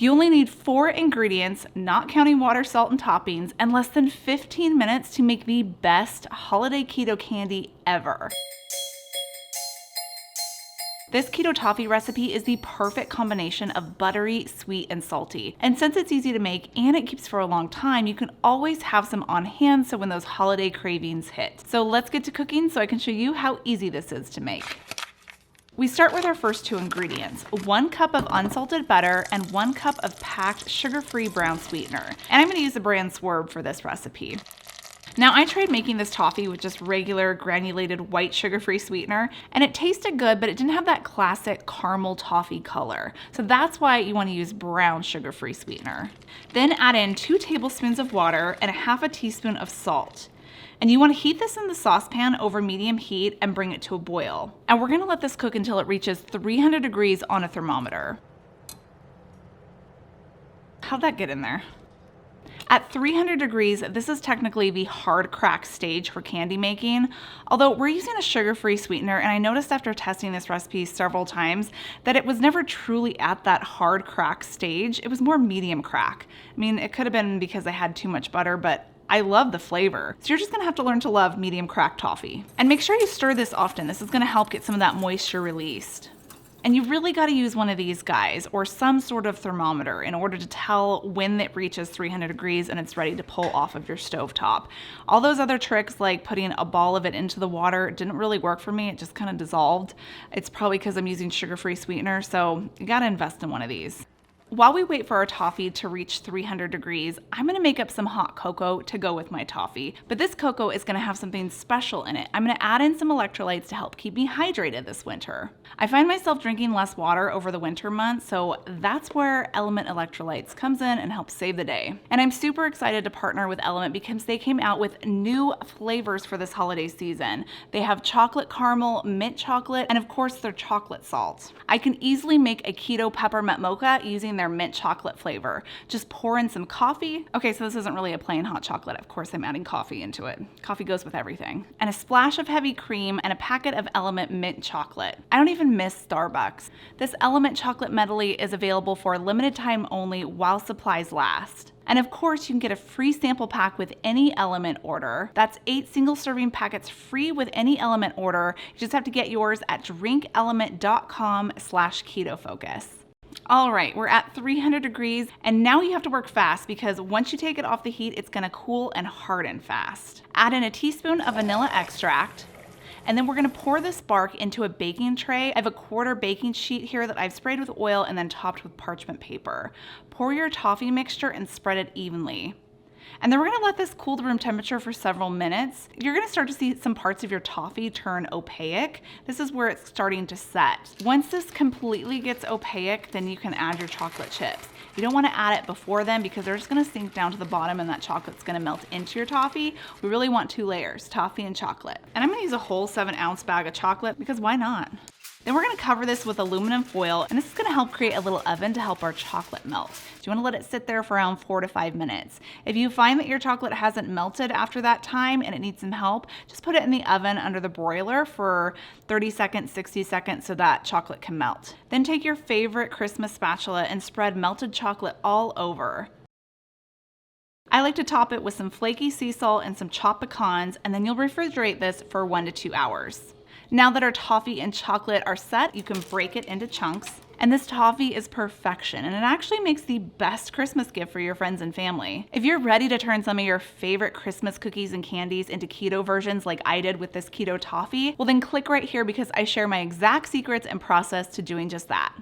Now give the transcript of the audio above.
You only need 4 ingredients, not counting water, salt, and toppings, and less than 15 minutes to make the best holiday keto candy ever. This keto toffee recipe is the perfect combination of buttery, sweet, and salty. And since it's easy to make and it keeps for a long time, you can always have some on hand so when those holiday cravings hit. So let's get to cooking so I can show you how easy this is to make. We start with our first 2 ingredients, 1 cup of unsalted butter and 1 cup of packed sugar-free brown sweetener. And I'm gonna use the brand Swerve for this recipe. Now, I tried making this toffee with just regular granulated white sugar-free sweetener, and it tasted good, but it didn't have that classic caramel toffee color. So that's why you want to use brown sugar-free sweetener. Then add in 2 tablespoons of water and 1/2 teaspoon of salt. And you want to heat this in the saucepan over medium heat and bring it to a boil. And we're going to let this cook until it reaches 300 degrees on a thermometer. How'd that get in there? At 300 degrees, this is technically the hard crack stage for candy making, although we're using a sugar-free sweetener, and I noticed after testing this recipe several times that it was never truly at that hard crack stage. It was more medium crack. I mean, it could have been because I had too much butter, but I love the flavor. So you're just gonna have to learn to love medium crack toffee. And make sure you stir this often. This is gonna help get some of that moisture released. And you really got to use one of these guys or some sort of thermometer in order to tell when it reaches 300 degrees and it's ready to pull off of your stovetop. All those other tricks like putting a ball of it into the water didn't really work for me. It just kind of dissolved. It's probably because I'm using sugar-free sweetener, so you got to invest in one of these. While we wait for our toffee to reach 300 degrees, I'm gonna make up some hot cocoa to go with my toffee. But this cocoa is gonna have something special in it. I'm gonna add in some electrolytes to help keep me hydrated this winter. I find myself drinking less water over the winter months, so that's where Element Electrolytes comes in and helps save the day. And I'm super excited to partner with Element because they came out with new flavors for this holiday season. They have chocolate caramel, mint chocolate, and of course their chocolate salt. I can easily make a keto peppermint mocha using their mint chocolate flavor. Just pour in some coffee. Okay, so this isn't really a plain hot chocolate. Of course, I'm adding coffee into it. Coffee goes with everything. And a splash of heavy cream and a packet of Element mint chocolate. I don't even miss Starbucks. This Element chocolate medley is available for a limited time only while supplies last. And of course, you can get a free sample pack with any Element order. That's 8 single serving packets free with any Element order. You just have to get yours at drinkelement.com/KetoFocus. All right, we're at 300 degrees, and now you have to work fast because once you take it off the heat, it's gonna cool and harden fast. Add in a teaspoon of vanilla extract, and then we're gonna pour this bark into a baking tray. I have a 1/4 baking sheet here that I've sprayed with oil and then topped with parchment paper. Pour your toffee mixture and spread it evenly. And then we're gonna let this cool to room temperature for several minutes. You're gonna start to see some parts of your toffee turn opaque. This is where it's starting to set. Once this completely gets opaque, then you can add your chocolate chips. You don't wanna add it before then because they're just gonna sink down to the bottom and that chocolate's gonna melt into your toffee. We really want 2 layers, toffee and chocolate. And I'm gonna use a whole 7-ounce bag of chocolate because why not? Then we're gonna cover this with aluminum foil, and this is gonna help create a little oven to help our chocolate melt. So you wanna let it sit there for around 4 to 5 minutes. If you find that your chocolate hasn't melted after that time and it needs some help, just put it in the oven under the broiler for 30 seconds, 60 seconds so that chocolate can melt. Then take your favorite Christmas spatula and spread melted chocolate all over. I like to top it with some flaky sea salt and some chopped pecans, and then you'll refrigerate this for 1 to 2 hours. Now that our toffee and chocolate are set, you can break it into chunks. And this toffee is perfection, and it actually makes the best Christmas gift for your friends and family. If you're ready to turn some of your favorite Christmas cookies and candies into keto versions like I did with this keto toffee, well then click right here because I share my exact secrets and process to doing just that.